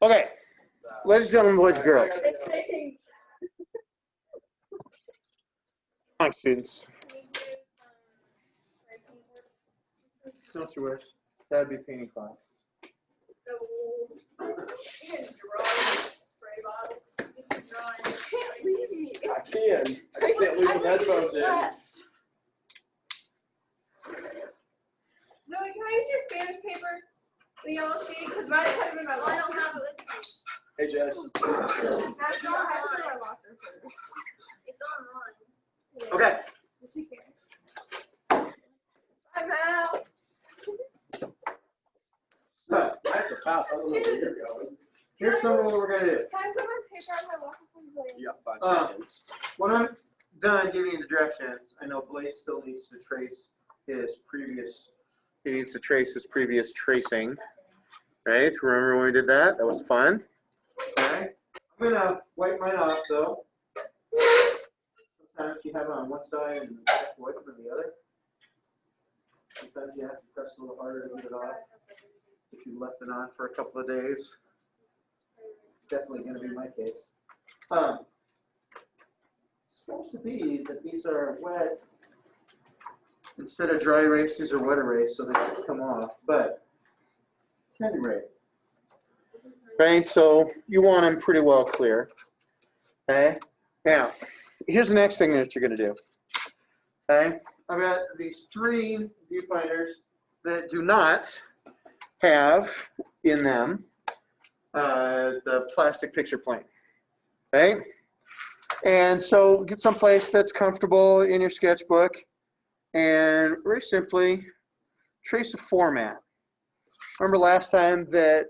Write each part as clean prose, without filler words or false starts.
Okay, ladies and gentlemen, boys and girls. Thanks, students. Don't you wish? That'd be painting class. I can. I just can't leave the headphones in. Zoe, can I use your Spanish paper? The yellow sheet? Because mine is in my locker. I don't have it with me. Hey, Jess. That's not in my locker. It's online. Okay. She can. I'm out. So, I have to pass. I don't know where you're going. here's some of what we're going to do. Can I put my paper on my locker, please? You got 5 seconds. When I'm done giving you the directions, I know Blake still needs to trace his previous, he needs to trace his previous tracing, right? Remember when we did that? That was fun. Okay. I'm going to wipe mine off though. Sometimes you have it on one side and you have to wipe it on the other. Sometimes you have to press a little harder to get it off. If you left it on for a couple of days, it's definitely going to be my case. It's supposed to be that these are wet. Instead of dry erase, these are wet erase, so they should come off. But at any rate, right? So you want them pretty well clear. Okay. Now, here's the next thing that you're going to do. Okay. I've got these 3 viewfinders that do not have in them the plastic picture plane. Okay. And so get someplace that's comfortable in your sketchbook and very simply trace a format. Remember last time that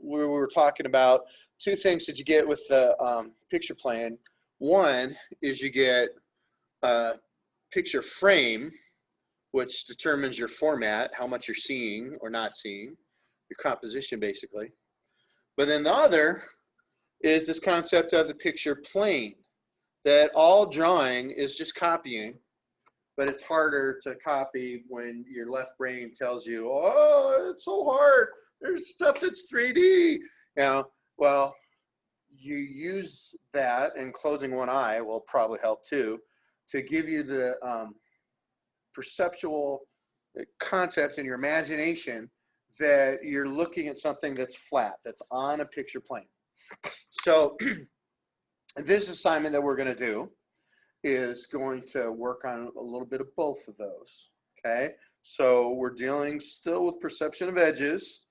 we were talking about 2 things that you get with the picture plane. One is you get a picture frame, which determines your format, how much you're seeing or not seeing, your composition basically. But then the other is this concept of the picture plane, that all drawing is just copying, but it's harder to copy when your left brain tells you, oh, it's so hard, there's stuff that's 3D. You know, well, you use that, and closing one eye will probably help too, to give you the perceptual concept in your imagination that you're looking at something that's flat, that's on a picture plane. So this assignment that we're going to do is going to work on a little bit of both of those. Okay, so we're dealing still with perception of edges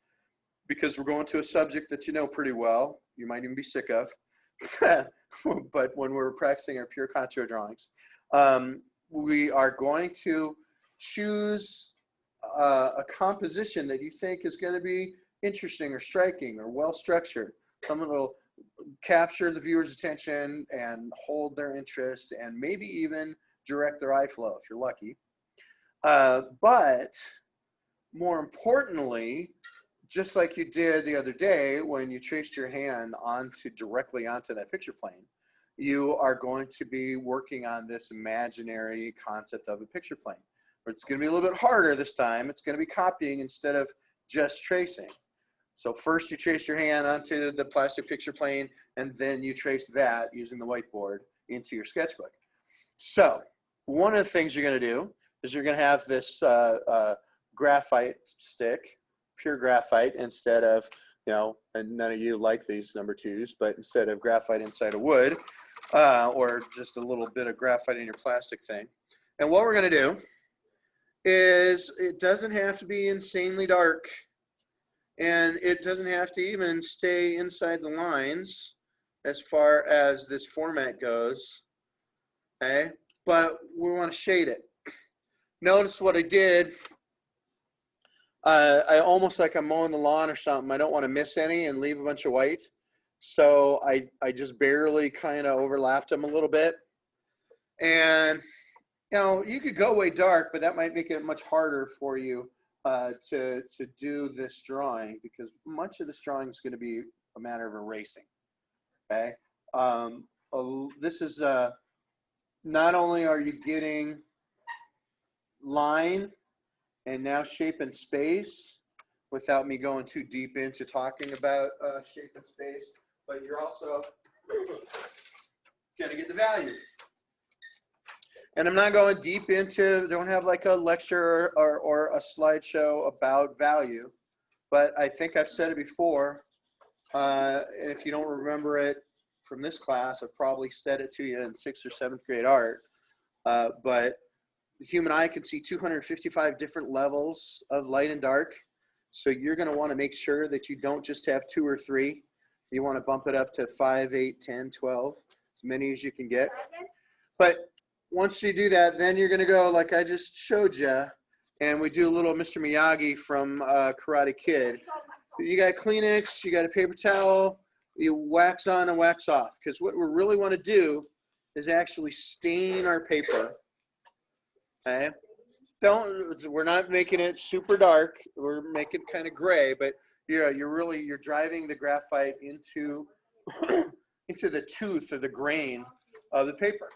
because we're going to a subject that you know pretty well, you might even be sick of, but when we're practicing our pure contour drawings, we are going to choose a composition that you think is going to be interesting or striking or well structured, something that will capture the viewer's attention and hold their interest and maybe even direct their eye flow if you're lucky. But more importantly, just like you did the other day when you traced your hand directly onto that picture plane, you are going to be working on this imaginary concept of a picture plane. But it's going to be a little bit harder this time. It's going to be copying instead of just tracing. So first you trace your hand onto the plastic picture plane, and then you trace that using the whiteboard into your sketchbook. So one of the things you're going to do is you're going to have this graphite stick, pure graphite, instead of, you know, and none of you like these number 2s, but instead of graphite inside of wood, or just a little bit of graphite in your plastic thing. And what we're going to do is, it doesn't have to be insanely dark, and it doesn't have to even stay inside the lines as far as this format goes, okay? But we want to shade it. Notice what I did. I almost like I'm mowing the lawn or something. I don't want to miss any and leave a bunch of white. So I just barely kind of overlapped them a little bit. And, you know, you could go way dark, but that might make it much harder for you to do this drawing, because much of this drawing is going to be a matter of erasing. Okay. This is not only are you getting line and now shape and space, without me going too deep into talking about shape and space, but you're also going to get the value. And I'm not going deep into, don't have like a lecture or a slideshow about value, but I think I've said it before. If you don't remember it from this class, I've probably said it to you in 6th or 7th grade art, but the human eye can see 255 different levels of light and dark. So you're going to want to make sure that you don't just have 2 or 3. You want to bump it up to 5, 8, 10, 12, as many as you can get. But once you do that, then you're going to go like I just showed you, and we do a little Mr. Miyagi from Karate Kid. You got a Kleenex, you got a paper towel, you wax on and wax off. Because what we really want to do is actually stain our paper. Okay? We're not making it super dark. We're making it kind of gray, but you're driving the graphite into into the tooth or the grain of the paper.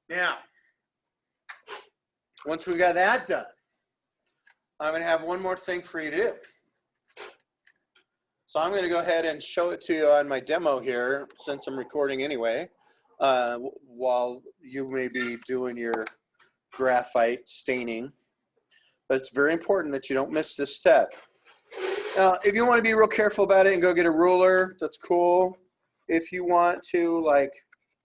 Now, once we got that done, I'm going to have one more thing for you to do. So I'm going to go ahead and show it to you on my demo here, since I'm recording anyway, while you may be doing your graphite staining. But it's very important that you don't miss this step. Now, if you want to be real careful about it and go get a ruler, that's cool. If you want to, like,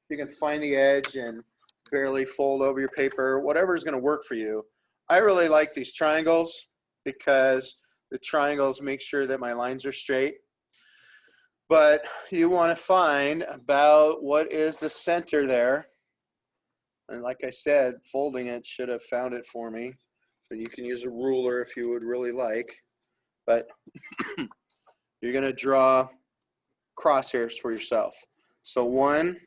you can find the edge and barely fold over your paper, whatever is going to work for you. I really like these triangles because the triangles make sure that my lines are straight. But you want to find about what is the center there. And like I said, folding it should have found it for me. And you can use a ruler if you would really like. But you're going to draw crosshairs for yourself. So one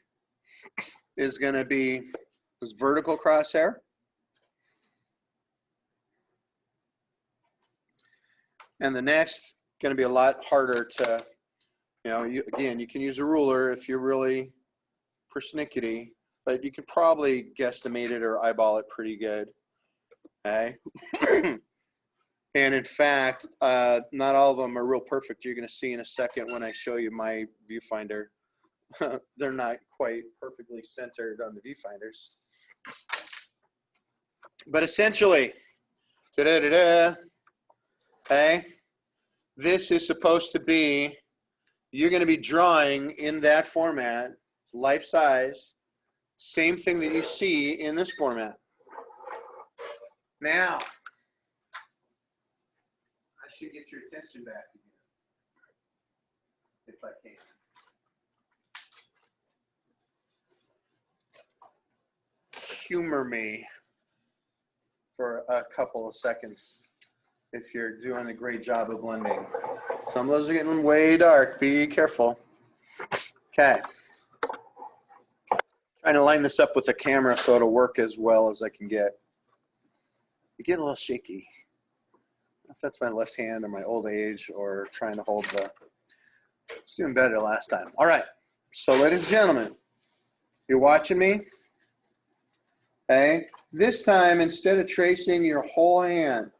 is going to be this vertical crosshair. And the next going to be a lot harder to, again, you can use a ruler if you're really persnickety, but you can probably guesstimate it or eyeball it pretty good. Okay. And in fact, not all of them are real perfect. You're going to see in a second when I show you my viewfinder. They're not quite perfectly centered on the viewfinders. But essentially, okay, this is supposed to be, you're going to be drawing in that format, life size, same thing that you see in this format. Now, I should get your attention back again, if I can. Humor me for a couple of seconds if you're doing a great job of blending. Some of those are getting way dark. Be careful. Okay. Trying to line this up with the camera so it'll work as well as I can get. You get a little shaky. If that's my left hand or my old age or trying to hold the, it's doing better last time. All right. So ladies and gentlemen, you're watching me. Okay. This time, instead of tracing your whole hand,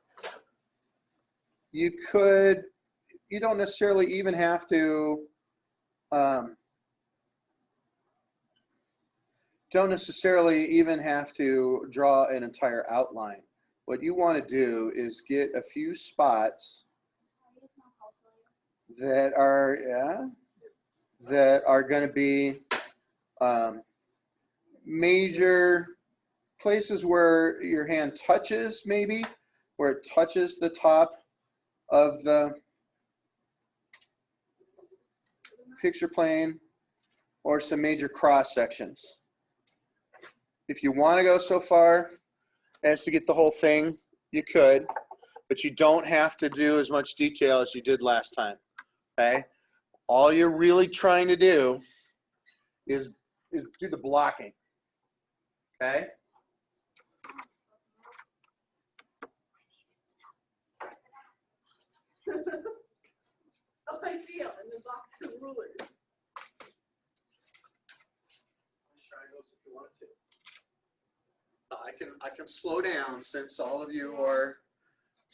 you don't necessarily even have to, draw an entire outline. What you want to do is get a few spots that are, going to be major places where your hand touches, maybe, where it touches the top of the picture plane, or some major cross sections. If you want to go so far as to get the whole thing, you could, but you don't have to do as much detail as you did last time, okay? All you're really trying to do is do the blocking, okay? Oh, I feel in the box of rulers. Triangles if you want to. I can slow down since all of you are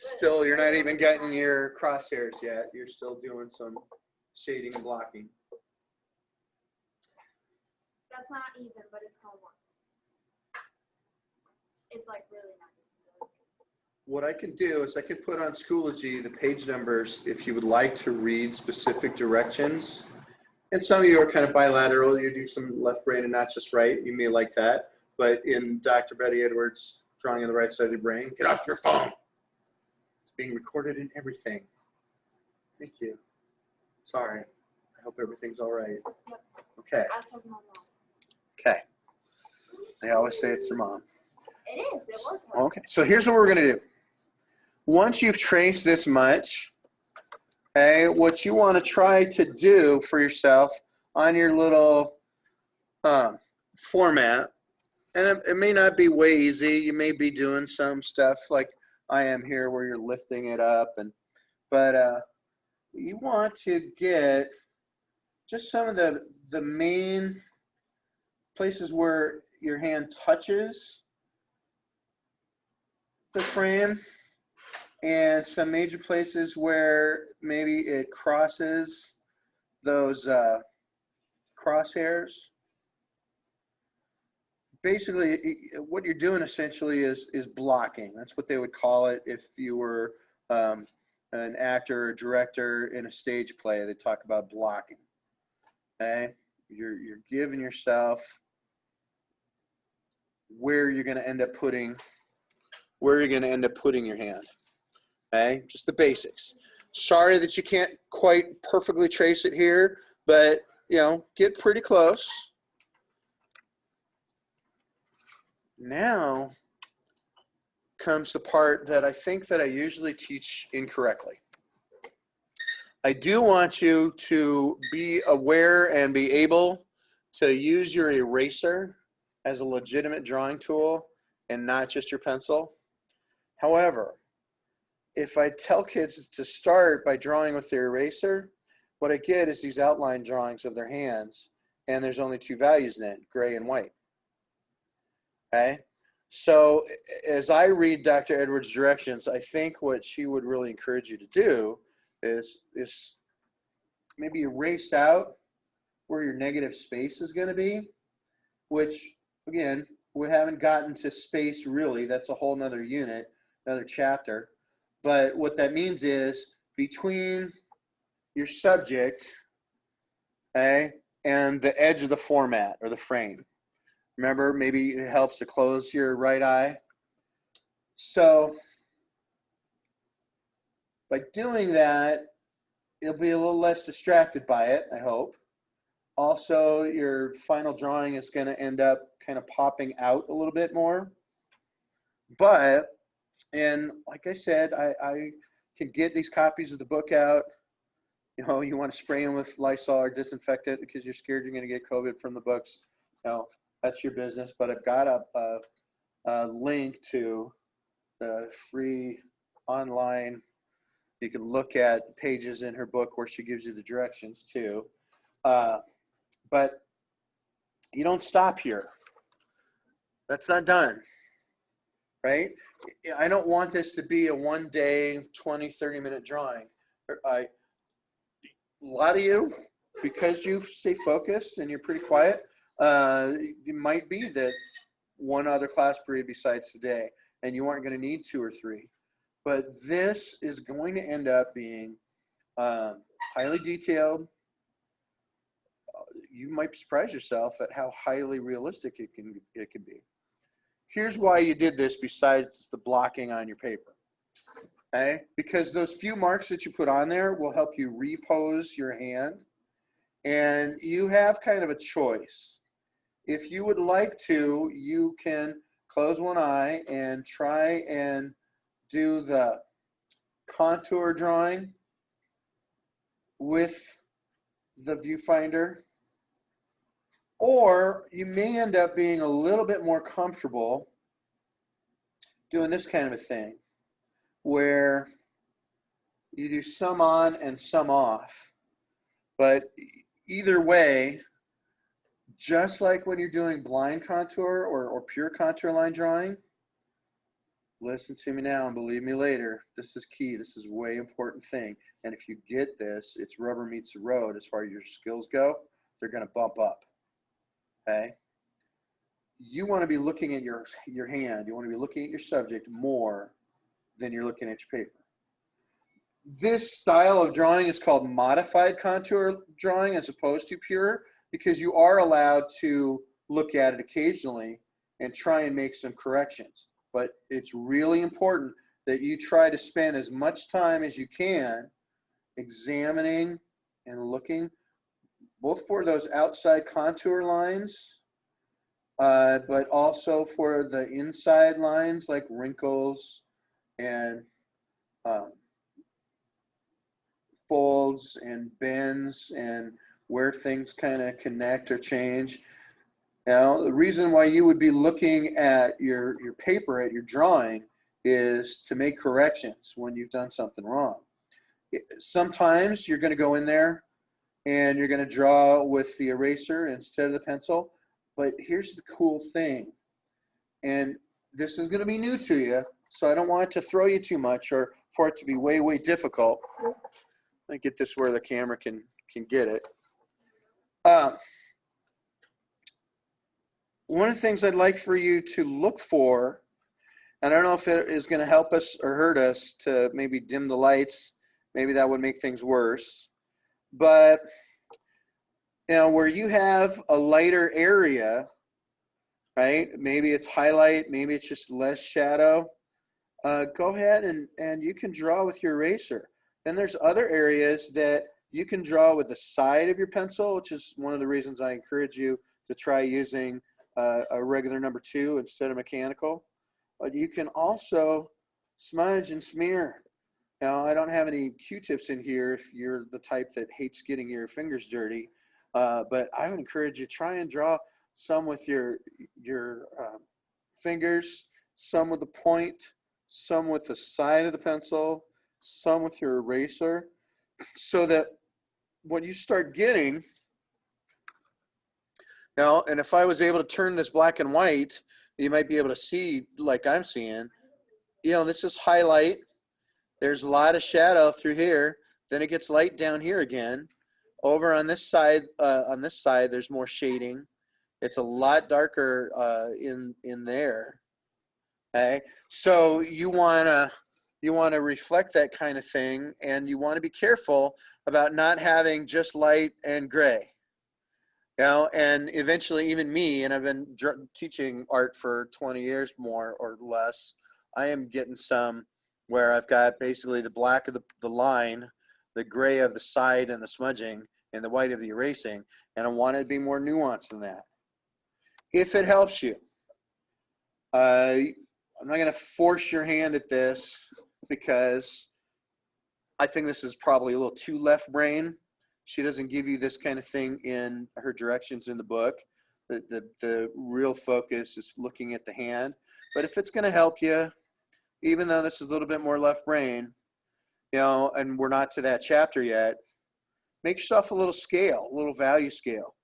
Still, you're not even getting your crosshairs yet. You're still doing some shading and blocking. That's not even, but it's homework. It's like really not even. What I can do is I can put on Schoology the page numbers if you would like to read specific directions. And some of you are kind of bilateral. You do some left brain and not just right. You may like that. But in Dr. Betty Edwards' Drawing on the Right Side of the Brain, get off your phone. It's being recorded and everything. Thank you. Sorry. I hope everything's all right. Yep. Okay. I told my mom. Okay. They always say it's their mom. It is. It was her. Okay. So here's what we're going to do. Once you've traced this much, okay, what you want to try to do for yourself on your little format, and it may not be way easy. You may be doing some stuff like I am here where you're lifting it up, but you want to get just some of the main places where your hand touches the frame, and some major places where maybe it crosses those crosshairs. Basically, what you're doing essentially is blocking. That's what they would call it if you were an actor or director in a stage play. They talk about blocking. Okay, you're giving yourself where you're going to end up putting your hand. Okay, just the basics. Sorry that you can't quite perfectly trace it here, but get pretty close. Now comes the part that I think that I usually teach incorrectly. I do want you to be aware and be able to use your eraser as a legitimate drawing tool and not just your pencil. However, if I tell kids to start by drawing with their eraser, what I get is these outline drawings of their hands, and there's only two values then, gray and white. Okay? So as I read Dr. Edwards' directions, I think what she would really encourage you to do is maybe erase out where your negative space is going to be, which, again, we haven't gotten to space really. That's a whole nother unit, another chapter. But what that means is between your subject, okay, and the edge of the format or the frame. Remember, maybe it helps to close your right eye. So by doing that, you'll be a little less distracted by it, I hope. Also, your final drawing is going to end up kind of popping out a little bit more. But, and like I said, I can get these copies of the book out. You want to spray them with Lysol or disinfect it because you're scared you're going to get COVID from the books. That's your business. But I've got a link to the free online. You can look at pages in her book where she gives you the directions too. But you don't stop here. That's not done, right? I don't want this to be a one-day, 20, 30-minute drawing. A lot of you, because you stay focused and you're pretty quiet, it might be that one other class period besides today, and you aren't going to need 2 or 3. But this is going to end up being highly detailed. You might surprise yourself at how highly realistic it can be. Here's why you did this besides the blocking on your paper. Okay? Because those few marks that you put on there will help you repose your hand. And you have kind of a choice. If you would like to, you can close one eye and try and do the contour drawing with the viewfinder. Or you may end up being a little bit more comfortable doing this kind of a thing, where you do some on and some off. But either way, just like when you're doing blind contour or pure contour line drawing, listen to me now and believe me later. This is key. This is a way important thing. And if you get this, it's rubber meets the road as far as your skills go. They're going to bump up. Okay? You want to be looking at your hand. You want to be looking at your subject more than you're looking at your paper. This style of drawing is called modified contour drawing as opposed to pure, because you are allowed to look at it occasionally and try and make some corrections. But it's really important that you try to spend as much time as you can examining and looking both for those outside contour lines, but also for the inside lines like wrinkles and folds and bends and where things kind of connect or change. Now, the reason why you would be looking at your paper, at your drawing, is to make corrections when you've done something wrong. Sometimes you're going to go in there and you're going to draw with the eraser instead of the pencil. But here's the cool thing, and this is going to be new to you, so I don't want it to throw you too much or for it to be way, way difficult. Let me get this where the camera can get it. One of the things I'd like for you to look for, and I don't know if it is going to help us or hurt us to maybe dim the lights. Maybe that would make things worse. But you know, where you have a lighter area, right? Maybe it's highlight, maybe it's just less shadow. Go ahead and you can draw with your eraser. Then there's other areas that you can draw with the side of your pencil, which is one of the reasons I encourage you to try using a regular number 2 instead of mechanical. But you can also smudge and smear. Now, I don't have any Q-tips in here if you're the type that hates getting your fingers dirty, but I would encourage you to try and draw some with your fingers, some with the point, some with the side of the pencil, some with your eraser, so that when you start getting, now, and if I was able to turn this black and white, you might be able to see like I'm seeing, you know, this is highlight. There's a lot of shadow through here. Then it gets light down here again. Over on this side, there's more shading. It's a lot darker in there. Okay, so you wanna reflect that kind of thing, and you want to be careful about not having just light and gray. You know, and eventually even me, and I've been teaching art for 20 years more or less, I am getting some where I've got basically the black of the line, the gray of the side and the smudging, and the white of the erasing, and I want it to be more nuanced than that. If it helps you, I'm not going to force your hand at this because I think this is probably a little too left brain. She doesn't give you this kind of thing in her directions in the book. The real focus is looking at the hand. But if it's going to help you, even though this is a little bit more left brain, you know, and we're not to that chapter yet, make yourself a little scale, a little value scale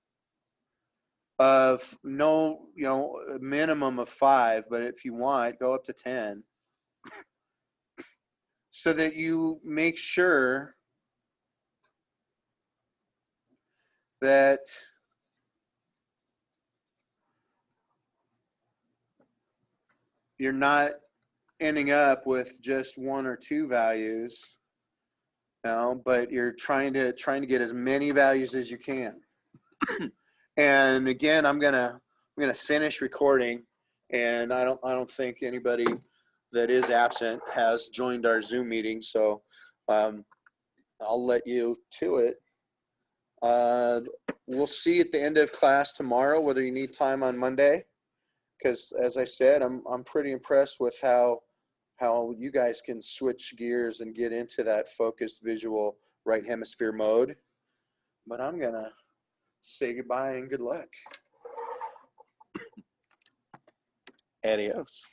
of no, you know, a minimum of 5, but if you want, go up to 10, so that you make sure that you're not ending up with just 1 or 2 values, you know, but you're trying to get as many values as you can. And again, I'm gonna finish recording, and I don't think anybody that is absent has joined our Zoom meeting, so I'll let you to it. We'll see at the end of class tomorrow whether you need time on Monday, because as I said, I'm pretty impressed with how you guys can switch gears and get into that focused visual right hemisphere mode. But I'm gonna say goodbye and good luck. Adios.